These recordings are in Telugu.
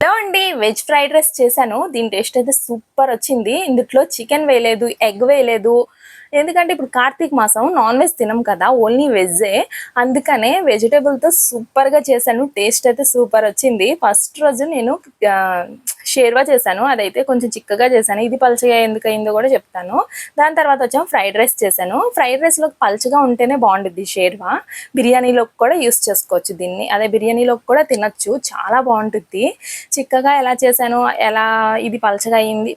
హలో అండి, వెజ్ ఫ్రైడ్ రైస్ చేశాను. దీని టేస్ట్ అయితే సూపర్ వచ్చింది. ఇందులో చికెన్ వేయలేదు, ఎగ్ వేయలేదు. ఎందుకంటే ఇప్పుడు కార్తీక మాసం నాన్ వెజ్ తినం కదా, ఓన్లీ వెజ్జే. అందుకనే వెజిటేబుల్తో సూపర్గా చేశాను. టేస్ట్ అయితే సూపర్ వచ్చింది. ఫస్ట్ రోజు నేను షేర్వా చేశాను, అదైతే కొంచెం చిక్కగా చేశాను. ఇది పలుచగా ఎందుకు అయిందో కూడా చెప్తాను. దాని తర్వాత వచ్చాము ఫ్రైడ్ రైస్ చేశాను. ఫ్రైడ్ రైస్లోకి పలుచగా ఉంటేనే బాగుంటుంది షేర్వా. బిర్యానీలోకి కూడా యూస్ చేసుకోవచ్చు దీన్ని, అదే బిర్యానీలోకి కూడా తినచ్చు, చాలా బాగుంటుంది. చిక్కగా ఎలా చేశాను, ఎలా ఇది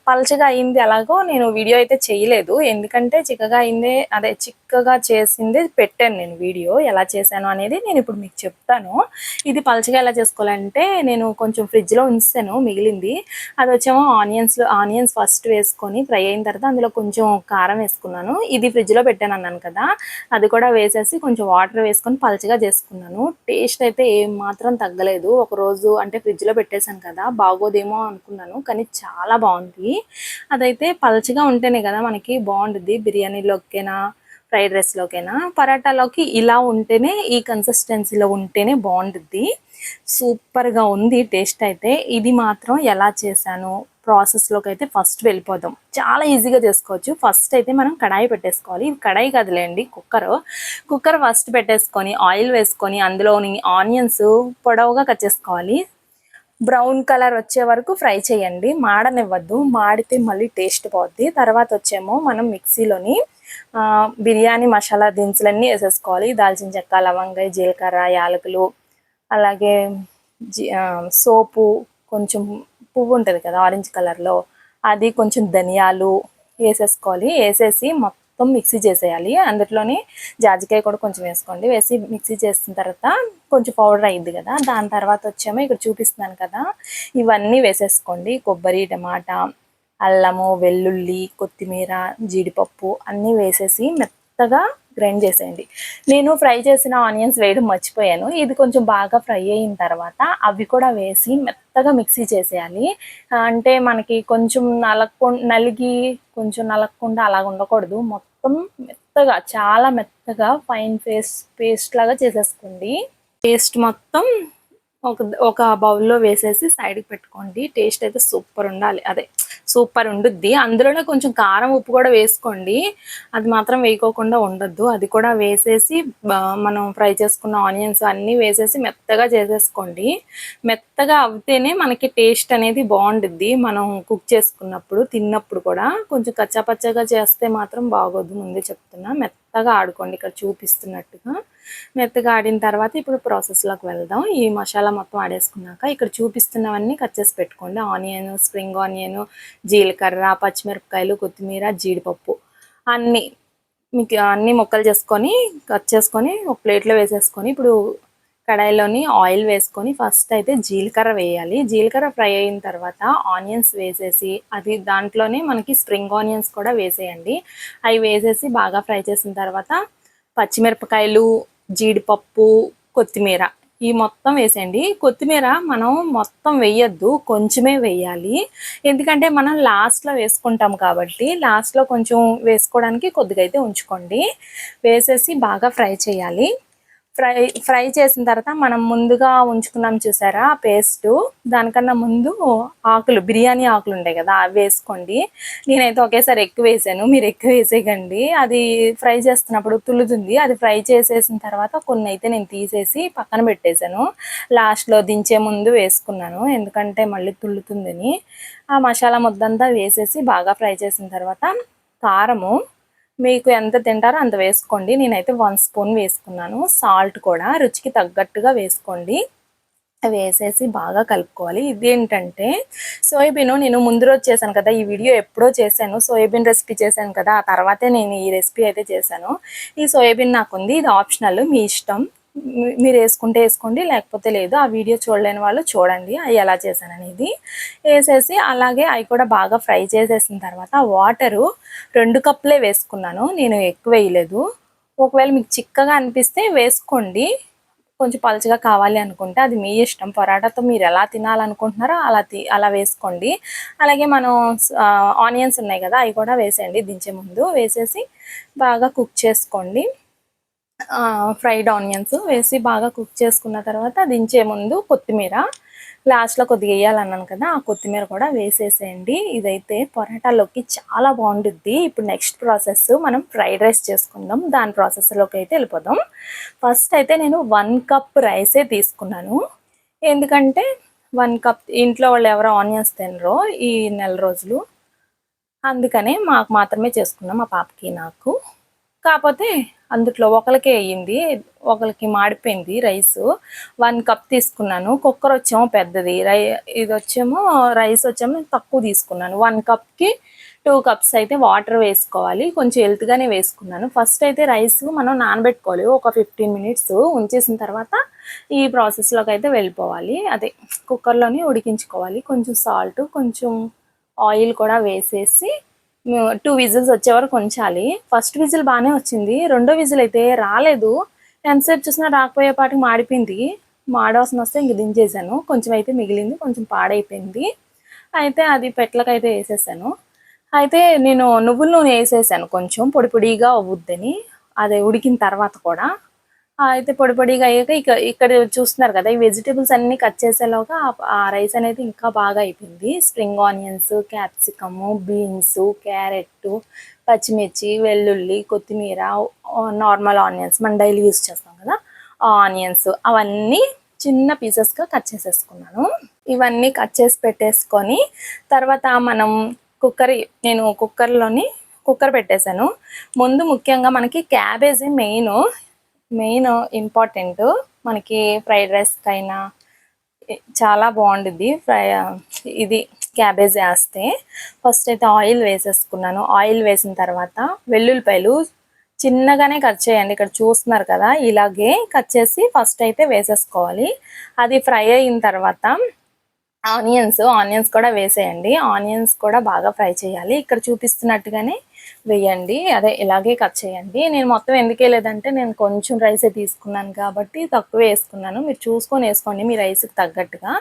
పలచగా అయింది ఎలాగో నేను వీడియో అయితే చేయలేదు. ఎందుకంటే చిక్కగా అయిందే, అదే చిక్కగా చేసింది పెట్టాను నేను వీడియో ఎలా చేశాను అనేది. నేను ఇప్పుడు మీకు చెప్తాను. ఇది పలచగా ఎలా చేసుకోవాలంటే, నేను కొంచెం ఫ్రిడ్జ్లో ఉంచాను మిగిలింది. అది వచ్చేమో ఆనియన్స్ ఫస్ట్ వేసుకొని ఫ్రై అయిన తర్వాత అందులో కొంచెం కారం వేసుకున్నాను. ఇది ఫ్రిడ్జ్లో పెట్టాను అన్నాను కదా, అది కూడా వేసేసి కొంచెం వాటర్ వేసుకొని పలచగా చేసుకున్నాను. టేస్ట్ అయితే ఏం మాత్రం తగ్గలేదు. ఒక రోజు అంటే ఫ్రిడ్జ్లో పెట్టేశాను కదా, బాగోదేమో అనుకున్నాను, కానీ చాలా బాగుంది. అదైతే పలచగా ఉంటేనే కదా మనకి బాగుంటుంది. బిర్యానీలోకైనా ఫ్రైడ్ రైస్లోకైనా పరాటాలోకి ఇలా ఉంటేనే, ఈ కన్సిస్టెన్సీలో ఉంటేనే బాగుంటుంది. సూపర్గా ఉంది టేస్ట్ అయితే. ఇది మాత్రం ఎలా చేశాను ప్రాసెస్లోకి అయితే ఫస్ట్ వెళ్ళిపోదాం. చాలా ఈజీగా చేసుకోవచ్చు. ఫస్ట్ అయితే మనం కడాయి పెట్టేసుకోవాలి. ఇది కడాయి కదలేండి, కుక్కర్ ఫస్ట్ పెట్టేసుకొని ఆయిల్ వేసుకొని అందులోని ఆనియన్స్ పొడవుగా కట్ చేసుకోవాలి. బ్రౌన్ కలర్ వచ్చే వరకు ఫ్రై చేయండి, మాడనివ్వద్దు, మాడితే మళ్ళీ టేస్ట్ పోద్ది. తర్వాత వచ్చేమో మనం మిక్సీలోని బిర్యానీ మసాలా దినుసులన్నీ వేసేసుకోవాలి. దాల్చిన చెక్క, లవంగాయ, జీలకర్ర, యాలకులు, అలాగే సోపు, కొంచెం పువ్వు ఉంటుంది కదా ఆరెంజ్ కలర్లో, అది, కొంచెం ధనియాలు వేసేసుకోవాలి. వేసేసి మొత్తం మిక్సీ చేసేయాలి. అందులోని జాజికాయ కూడా కొంచెం వేసుకోండి. వేసి మిక్సీ చేసిన తర్వాత కొంచెం పౌడర్ అయ్యిద్ది కదా, దాని తర్వాత వచ్చేమో ఇక్కడ చూపిస్తున్నాను కదా, ఇవన్నీ వేసేసుకోండి. కొబ్బరి, టమాటా, అల్లము, వెల్లుల్లి, కొత్తిమీర, జీడిపప్పు అన్నీ వేసేసి మెత్తగా గ్రైండ్ చేసేయండి. నేను ఫ్రై చేసిన ఆనియన్స్ వేయడం మర్చిపోయాను. ఇది కొంచెం బాగా ఫ్రై అయిన తర్వాత అవి కూడా వేసి మెత్తగా మిక్సీ చేసేయాలి. అంటే మనకి కొంచెం నలిగి కొంచెం నలగకుండా అలాగ ఉండకూడదు. మొత్తం మెత్తగా, చాలా మెత్తగా ఫైన్ పేస్ట్ లాగా చేసేసుకోండి. పేస్ట్ మొత్తం ఒక బౌల్లో వేసేసి సైడ్కి పెట్టుకోండి. టేస్ట్ అయితే సూపర్ ఉండాలి, అదే సూపర్ ఉండుద్ది. అందులోనే కొంచెం కారం, ఉప్పు కూడా వేసుకోండి. అది మాత్రం వేయకోకుండా ఉండొద్దు. అది కూడా వేసేసి మనం ఫ్రై చేసుకున్న ఆనియన్స్ అన్నీ వేసేసి మెత్తగా చేసేసుకోండి. మెత్తగా అవుతేనే మనకి టేస్ట్ అనేది బాగుండుద్ది. మనం కుక్ చేసుకున్నప్పుడు తిన్నప్పుడు కూడా కొంచెం కచ్చాపచ్చగా చేస్తే మాత్రం బాగోదు, ముందే చెప్తున్నా. మెత్తగా ఆడుకోండి ఇక్కడ చూపిస్తున్నట్టుగా. మెత్తగా ఆడిన తర్వాత ఇప్పుడు ప్రాసెస్లోకి వెళ్దాం. ఈ మసాలా మొత్తం ఆడేసుకున్నాక ఇక్కడ చూపిస్తున్నవన్నీ కట్ చేసి పెట్టుకోండి. ఆనియన్, స్ప్రింగ్ ఆనియన్, జీలకర్ర, పచ్చిమిరపకాయలు, కొత్తిమీర, జీడిపప్పు అన్నీ మీకు అన్నీ ముక్కలు చేసుకొని కట్ చేసుకొని ఒక ప్లేట్లో వేసేసుకొని ఇప్పుడు కడాయిలోని ఆయిల్ వేసుకొని ఫస్ట్ అయితే జీలకర్ర వేయాలి. జీలకర్ర ఫ్రై అయిన తర్వాత ఆనియన్స్ వేసేసి, అది దాంట్లోనే మనకి స్ప్రింగ్ ఆనియన్స్ కూడా వేసేయండి. అవి వేసేసి బాగా ఫ్రై చేసిన తర్వాత పచ్చిమిరపకాయలు, జీడిపప్పు, కొత్తిమీర ఈ మొత్తం వేసేయండి. కొత్తిమీర మనం మొత్తం వేయొద్దు, కొంచెమే వేయాలి. ఎందుకంటే మనం లాస్ట్లో వేసుకుంటాం కాబట్టి లాస్ట్లో కొంచెం వేసుకోవడానికి కొద్దిగా అయితే ఉంచుకోండి. వేసేసి బాగా ఫ్రై చేయాలి. ఫ్రై చేసిన తర్వాత మనం ముందుగా ఉంచుకున్నాం చూసారా పేస్ట్, దానికన్నా ముందు ఆకులు, బిర్యానీ ఆకులు ఉంటాయి కదా, అవి వేసుకోండి. నేనైతే ఒకేసారి ఎక్కువ వేసాను, మీరు ఎక్కువ వేసేయకండి. అది ఫ్రై చేస్తున్నప్పుడు తులుతుంది. అది ఫ్రై చేసేసిన తర్వాత కొన్ని అయితే నేను తీసేసి పక్కన పెట్టేశాను. లాస్ట్లో దించే ముందు వేసుకున్నాను, ఎందుకంటే మళ్ళీ తులుతుందని. ఆ మసాలా ముద్దంతా వేసేసి బాగా ఫ్రై చేసిన తర్వాత కారము మీకు ఎంత తింటారో అంత వేసుకోండి. నేనైతే 1 స్పూన్ వేసుకున్నాను. సాల్ట్ కూడా రుచికి తగ్గట్టుగా వేసుకోండి. వేసేసి బాగా కలుపుకోవాలి. ఇదేంటంటే సోయాబీన్ నేను ముందు రోజు చేశాను కదా, ఈ వీడియో ఎప్పుడో చేశాను, సోయాబీన్ రెసిపీ చేశాను కదా, ఆ తర్వాతే నేను ఈ రెసిపీ అయితే చేశాను. ఈ సోయాబీన్ నాకుంది, ఇది ఆప్షనల్, మీ ఇష్టం. మీరు వేసుకుంటే వేసుకోండి, లేకపోతే లేదు. ఆ వీడియో చూడలేని వాళ్ళు చూడండి అవి ఎలా చేశాను అనేది. వేసేసి అలాగే అవి కూడా బాగా ఫ్రై చేసేసిన తర్వాత వాటరు 2 కప్పులే వేసుకున్నాను, నేను ఎక్కువ వేయలేదు. ఒకవేళ మీకు చిక్కగా అనిపిస్తే వేసుకోండి, కొంచెం పలుచగా కావాలి అనుకుంటే అది మీ ఇష్టం. పరాటాతో మీరు ఎలా తినాలనుకుంటున్నారో అలా వేసుకోండి. అలాగే మనం ఆనియన్స్ ఉన్నాయి కదా, అవి కూడా వేసేయండి దించే ముందు. వేసేసి బాగా కుక్ చేసుకోండి. ఫ్రైడ్ ఆనియన్స్ వేసి బాగా కుక్ చేసుకున్న తర్వాత దించే ముందు కొత్తిమీర లాస్ట్లో కొద్దిగా వేయాలన్నాను కదా, ఆ కొత్తిమీర కూడా వేసేసేయండి. ఇదైతే పొరాటాలోకి చాలా బాగుంటుంది. ఇప్పుడు నెక్స్ట్ ప్రాసెస్ మనం ఫ్రైడ్ రైస్ చేసుకుందాం. దాని ప్రాసెస్లోకి అయితే వెళ్ళిపోదాం. ఫస్ట్ అయితే నేను 1 కప్ రైసే తీసుకున్నాను. ఎందుకంటే 1 కప్ ఇంట్లో వాళ్ళు ఎవరో ఆనియన్స్ తినరో ఈ నెల రోజులు, అందుకనే మాకు మాత్రమే చేసుకున్నాం, మా పాపకి నాకు. కాకపోతే అందుట్లో ఒకరికే అయ్యింది, ఒకరికి మాడిపోయింది రైసు. 1 కప్ తీసుకున్నాను. కుక్కర్ వచ్చేమో పెద్దది, ఇది వచ్చేమో రైస్ వచ్చేమో తక్కువ తీసుకున్నాను. 1 కప్కి 2 కప్స్ అయితే వాటర్ వేసుకోవాలి. కొంచెం హెల్త్గానే వేసుకున్నాను. ఫస్ట్ అయితే రైస్ మనం నానబెట్టుకోవాలి, ఒక 15 మినిట్స్ ఉంచేసిన తర్వాత ఈ ప్రాసెస్లోకి అయితే వెళ్ళిపోవాలి. అదే కుక్కర్లోని ఉడికించుకోవాలి. కొంచెం సాల్ట్, కొంచెం ఆయిల్ కూడా వేసేసి 2 విజిల్స్ వచ్చే వరకు ఉంచాలి. ఫస్ట్ విజిల్ బాగానే వచ్చింది, రెండో విజిల్ అయితే రాలేదు. ఎంతసేపు చూసినా రాకపోయేపాటికి మాడిపోయింది. మాడవాసన వస్తే ఇంక దించేసాను. కొంచెం అయితే మిగిలింది, కొంచెం పాడైపోయింది. అయితే అది పెట్లకైతే వేసేసాను. అయితే నేను నువ్వుల నూనె వేసేసాను కొంచెం పొడి పొడిగా అవుద్దని, అది ఉడికిన తర్వాత కూడా. అయితే పొడి పొడిగా అయ్యాక ఇక్కడ చూస్తున్నారు కదా, ఈ వెజిటేబుల్స్ అన్నీ కట్ చేసేలోగా ఆ రైస్ అనేది ఇంకా బాగా అయిపోయింది. Spring onions, capsicum, beans, carrot, పచ్చిమిర్చి, వెల్లుల్లి, కొత్తిమీర, నార్మల్ ఆనియన్స్ మనం డైలీ యూస్ చేస్తాం కదా ఆ ఆనియన్స్, అవన్నీ చిన్న పీసెస్గా కట్ చేసేసుకున్నాను. ఇవన్నీ కట్ చేసి పెట్టేసుకొని తర్వాత మనం నేను కుక్కర్ పెట్టేశాను. ముందు ముఖ్యంగా మనకి క్యాబేజీ మెయిన్ ఇంపార్టెంట్. మనకి ఫ్రైడ్ రైస్కైనా చాలా బాగుంటుంది ఇది క్యాబేజ్ వేస్తే. ఫస్ట్ అయితే ఆయిల్ వేసేసుకున్నాను. ఆయిల్ వేసిన తర్వాత వెల్లుల్లిపాయలు చిన్నగానే కట్ చేయండి. ఇక్కడ చూస్తున్నారు కదా, ఇలాగే కట్ చేసి ఫస్ట్ అయితే వేసేసుకోవాలి. అది ఫ్రై అయిన తర్వాత ఆనియన్స్ కూడా వేసేయండి. ఆనియన్స్ కూడా బాగా ఫ్రై చేయాలి. ఇక్కడ చూపిస్తున్నట్టుగానే వేయండి, అదే ఇలాగే కట్ చేయండి. నేను మొత్తం ఎందుకు వేయలేదంటే నేను కొంచెం రైసే తీసుకున్నాను కాబట్టి తక్కువ వేసుకున్నాను. మీరు చూసుకొని వేసుకోండి మీ రైస్కి తగ్గట్టుగా.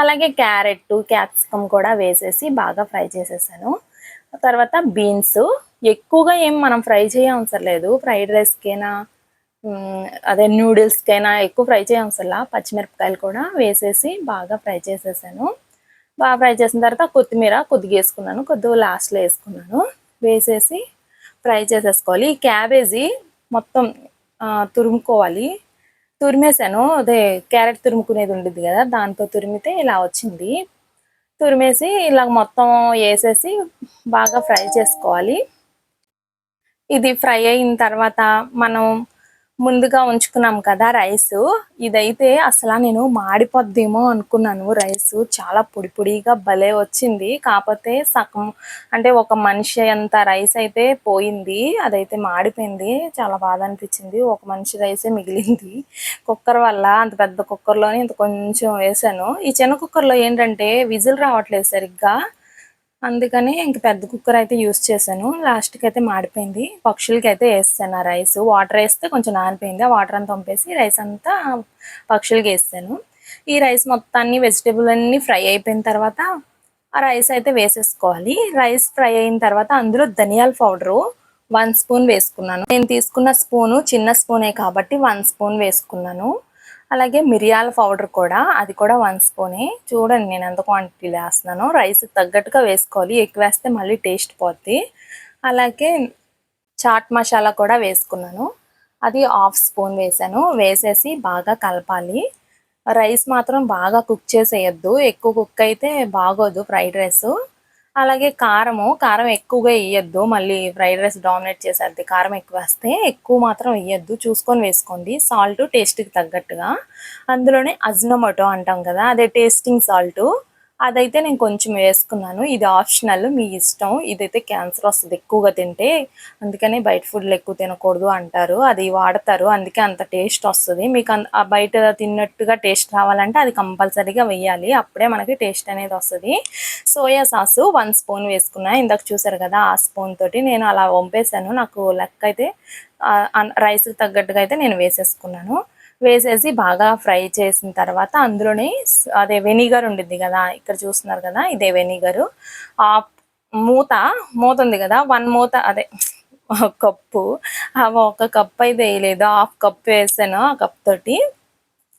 అలాగే క్యారెట్, క్యాప్సికమ్ కూడా వేసేసి బాగా ఫ్రై చేసేసాను. తర్వాత బీన్స్ ఎక్కువగా మనం ఫ్రై చేయవసరం లేదు. ఫ్రైడ్ రైస్కైనా అదే నూడిల్స్కైనా ఎక్కువ ఫ్రై చేయవసరంలా. పచ్చిమిరపకాయలు కూడా వేసేసి బాగా ఫ్రై చేసేసాను. బాగా ఫ్రై చేసిన తర్వాత కొత్తిమీర కొద్దిగా వేసుకున్నాను, కొద్దిగా లాస్ట్లో వేసుకున్నాను. వేసేసి ఫ్రై చేసేసుకోవాలి. ఈ క్యాబేజీ మొత్తం తురుముకోవాలి. తురిమేసాను, అదే క్యారెట్ తురుముకునేది ఉంటుంది కదా, దాంతో తురిమితే ఇలా వచ్చింది. తురిమేసి ఇలా మొత్తం వేసేసి బాగా ఫ్రై చేసుకోవాలి. ఇది ఫ్రై అయిన తర్వాత మనం ముందుగా ఉంచుకున్నాం కదా రైసు, ఇదైతే అసలు నేను మాడిపోద్దేమో అనుకున్నాను. రైసు చాలా పొడి పొడిగా భలే వచ్చింది. కాకపోతే సగం అంటే ఒక మనిషి అంత రైస్ అయితే పోయింది, అదైతే మాడిపోయింది. చాలా బాధ అనిపించింది. ఒక మనిషి రైసే మిగిలింది. కుక్కర్ వల్ల అంత పెద్ద కుక్కర్లోనే ఇంత కొంచెం వేసాను. ఈ చిన్న కుక్కర్లో ఏంటంటే విజిల్ రావట్లేదు సరిగ్గా, అందుకని ఇంక పెద్ద కుక్కర్ అయితే యూస్ చేశాను. లాస్ట్కి అయితే మాడిపోయింది. పక్షులకి అయితే వేస్తాను ఆ రైస్. వాటర్ వేస్తే కొంచెం నానిపోయింది, ఆ వాటర్ అంతా పంపేసి రైస్ అంతా పక్షులకి వేస్తాను. ఈ రైస్ మొత్తాన్ని వెజిటేబుల్ అన్నీ ఫ్రై అయిపోయిన తర్వాత ఆ రైస్ అయితే వేసేసుకోవాలి. రైస్ ఫ్రై అయిన తర్వాత అందులో ధనియాల పౌడరు 1 స్పూన్ వేసుకున్నాను. నేను తీసుకున్న స్పూను చిన్న స్పూనే కాబట్టి 1 స్పూన్ వేసుకున్నాను. అలాగే మిరియాల పౌడర్ కూడా, అది కూడా 1 స్పూనే. చూడండి నేను ఎంత క్వాంటిటీలో వేస్తున్నానో, రైస్కి తగ్గట్టుగా వేసుకోవాలి. ఎక్కువ వేస్తే మళ్ళీ టేస్ట్ పోద్ది. అలాగే చాట్ మసాలా కూడా వేసుకున్నాను, అది 1/2 స్పూన్ వేసాను. వేసేసి బాగా కలపాలి. రైస్ మాత్రం బాగా కుక్ చేసేయద్దు, ఎక్కువ కుక్ అయితే బాగోదు ఫ్రైడ్ రైస్. అలాగే కారం ఎక్కువగా వేయద్దు, మళ్ళీ ఫ్రైడ్ రైస్ డామినేట్ చేసేద్ది కారం ఎక్కువ వేస్తే. ఎక్కువ మాత్రం వేయద్దు, చూసుకొని వేసుకోండి. సాల్ట్ టేస్ట్కి తగ్గట్టుగా. అందులోనే అజినోమోటో అంటాం కదా, అదే టేస్టింగ్ సాల్ట్, అదైతే నేను కొంచెం వేసుకున్నాను. ఇది ఆప్షనల్, మీ ఇష్టం. ఇదైతే క్యాన్సర్ వస్తుంది ఎక్కువగా తింటే, అందుకని బయట ఫుడ్లు ఎక్కువ తినకూడదు అంటారు. అది వాడతారు, అందుకే అంత టేస్ట్ వస్తుంది. మీకు ఆ బయట తిన్నట్టుగా టేస్ట్ రావాలంటే అది కంపల్సరీగా వేయాలి, అప్పుడే మనకి టేస్ట్ అనేది వస్తుంది. సోయా సాసు 1 స్పూన్ వేసుకున్నా. ఇందాక చూసారు కదా, ఆ స్పూన్ తోటి నేను అలా వంపేసాను. నాకు లెక్క అయితే రైస్కి తగ్గట్టుగా అయితే నేను వేసేసుకున్నాను. వేసేసి బాగా ఫ్రై చేసిన తర్వాత అందులోనే అదే వెనిగర్ ఉండిద్ది కదా, ఇక్కడ చూస్తున్నారు కదా, ఇదే వెనిగరు. ఆ మూత ఉంది కదా, 1 మూత అదే కప్పు, ఒక కప్ అయితే వేయలేదు, 1/2 కప్ వేసాను. ఆ కప్ తోటి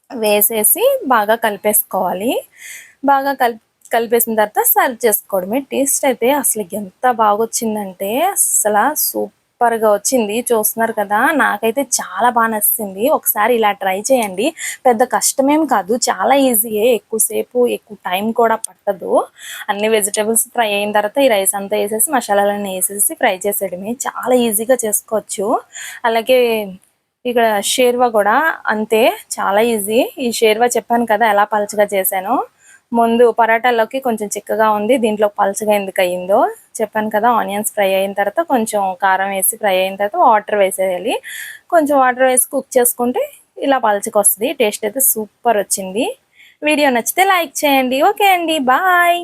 వేసేసి బాగా కలిపేసుకోవాలి. బాగా కలిపేసిన తర్వాత సర్వ్ చేసుకోవడమే. టేస్ట్ అయితే అసలు ఎంత బాగొచ్చిందంటే అస్సల సూపర్‌గా వచ్చింది. చూస్తున్నారు కదా! నాకైతే చాలా నచ్చేసింది. ఒకసారి ఇలా ట్రై చేయండి. పెద్ద కష్టమేం కాదు. చాలా ఈజీయే. ఎక్కువ టైం కూడా పట్టదు. అన్ని వెజిటబుల్స్ ఫ్రై అయిన తర్వాత ఈ రైస్ అంతా ఏసేసి మసాలాలన్నీ ఏసేసి ఫ్రై చేసేయడమే. చాలా ఈజీగా చేసుకోవచ్చు. అలాగే ఇక్కడ షేర్వా కూడా అంతే, చాలా ఈజీ. ఈ షేర్వా చెప్పాను కదా ఎలా పలచగా చేశానో. ముందు పరాటాలోకి కొంచెం చిక్కగా ఉంది, దీంట్లో పలచగా ఎందుకు అయ్యిందో చెప్పాను కదా. ఆనియన్స్ ఫ్రై అయిన తర్వాత కొంచెం కారం వేసి ఫ్రై అయిన తర్వాత వాటర్ వేసేయాలి. కొంచెం వాటర్ వేసి కుక్ చేసుకుంటే ఇలా పలచగా వస్తుంది. టేస్ట్ అయితే సూపర్ వచ్చింది. వీడియో నచ్చితే లైక్ చేయండి. ఓకే అండి, బాయ్.